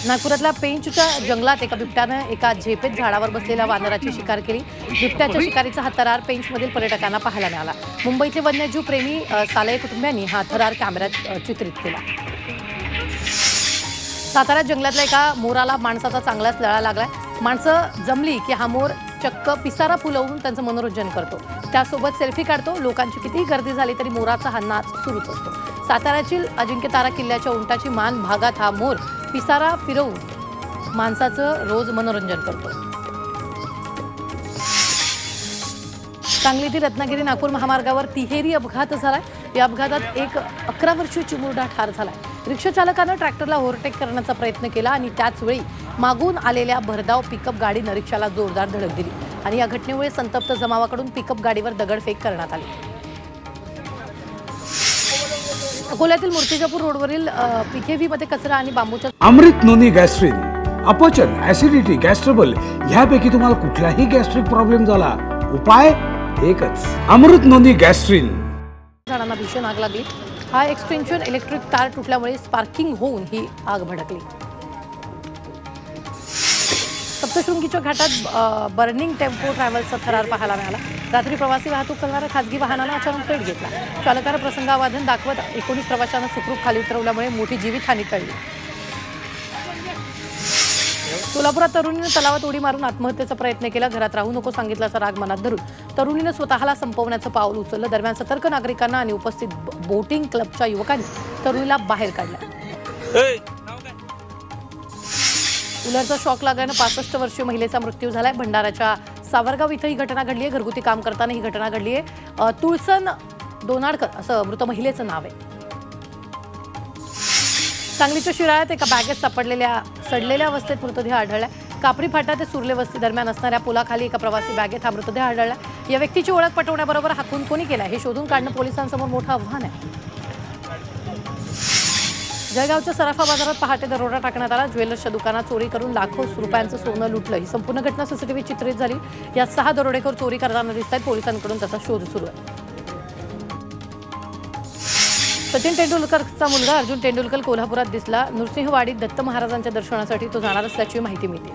नागपुरातल्या पेंचच्या जंगलात एका बिबट्यानं एका झेपेत झाडावर बसलेल्या वानराची शिकार केली। बिबट्याच्या शिकारीचा हा थरार पेंचमधील पर्यटकांना पाहायला मिळाला। मुंबईतले वन्यजीव प्रेमी साले कुटुंबियांनी हा थरार कॅमेऱ्यात चित्रित केला। साताऱ्यात जंगलातल्या एका मोराला माणसाचा चांगलाच लळा लागलाय। माणसं जमली की हा मोर चक्क पिसारा फुलवून त्यांचं मनोरंजन करतो, त्यासोबत सेल्फी काढतो। लोकांची कितीही गर्दी झाली तरी मोराचा हा नाच सुरूच असतो। साताऱ्यातील अजिंक्यतारा किल्ल्याच्या उंटाची मान भागात हा मोर पिसारा फिरवून माणसाचं रोज मनोरंजन करतो। सांगलीतील रत्नागिरी नागपूर महामार्गावर तिहेरी अपघात झालाय। या अपघातात एक 11 वर्षीय चिमुरडा ठार झालाय। रिक्षा चालकानं ट्रॅक्टरला ओव्हरटेक करण्याचा प्रयत्न केला आणि त्याच वेळी मागून आलेल्या भरधाव पिकअप गाडीनं रिक्षाला जोरदार धडक दिली आणि या घटनेमुळे संतप्त जमावाकडून पिकअप गाडीवर दगडफेक करण्यात आली। अकोल्यातील मूर्तिजापूर रोडवरील पीकेव्ही मध्ये कचरा आणि बांबूच्या अमृत नोनी गॅस्ट्रिन, अपचन, ऍसिडिटी, गॅस्ट्रबल ह्यापैकी तुम्हाला कुठलाही गॅस्ट्रिक प्रॉब्लेम झाला, उपाय एकच, अमृत नोनी गॅस्ट्रिन। झाडांना भीषण आग लागली। हा एक्सटेन्शन इलेक्ट्रिक तार तुटल्यामुळे स्पार्किंग होऊन ही आग भडकली। सप्तशृंगीच्या घाटात बर्निंग टेम्पो ट्रॅव्हल्सचा थरार पाहायला मिळाला। रात्री प्रवासी वाहतूक करणाऱ्या खासगी वाहनानं अचानक पेट घेतला। चालकानं प्रसंगावधान दाखवत 19 प्रवाशांना सुखरूप खाली उतरवल्यामुळे मोठी जीवितहानी टळली। सोलापुरात तरुणीनं तलावात उडी मारून आत्महत्येचा प्रयत्न केला। घरात राहू नको सांगितल्याचा राग मनात धरून तरुणीनं स्वतःला संपवण्याचं पाऊल उचललं। दरम्यान सतर्क नागरिकांना आणि उपस्थित बोटिंग क्लबच्या युवकांनी तरुणीला बाहेर काढलं। उलरचा शॉक लागल्यानं 65 वर्षीय महिलेचा मृत्यू झालाय। भंडाराच्या सावरगाव इथं ही घटना घडली आहे। घरगुती काम करताना ही घटना घडली आहे। तुळसन दोनाडकर असं मृत महिलेचं नाव आहे। सांगलीच्या शिराळ्यात एका बॅगेत सापडलेल्या सडलेल्या अवस्थेत मृतदेह आढळला। कापरी फाटा ते सुर्ले वस्ती दरम्यान असणाऱ्या पुलाखाली एका प्रवासी बॅगेत हा मृतदेह आढळला। या व्यक्तीची ओळख पटवण्याबरोबर हा खून कोणी केला हे शोधून काढणं पोलिसांसमोर मोठं आव्हान आहे। जळगावच्या सराफा बाजारात पहाटे दरोडा टाकण्यात आला। ज्वेलर्सच्या दुकानात चोरी करून लाखो रुपयांचं सोनं लुटलं। ही संपूर्ण घटना सीसीटीव्ही चित्रित झाली। यात 6 दरोडेखोर चोरी करताना दिसत आहेत। पोलिसांकडून त्याचा शोध सुरू आहे। सचिन तेंडुलकरचा मुलगा अर्जुन तेंडुलकर कोल्हापुरात दिसला। नृसिंहवाडीत दत्त महाराजांच्या दर्शनासाठी तो जाणार असल्याची माहिती मिळते।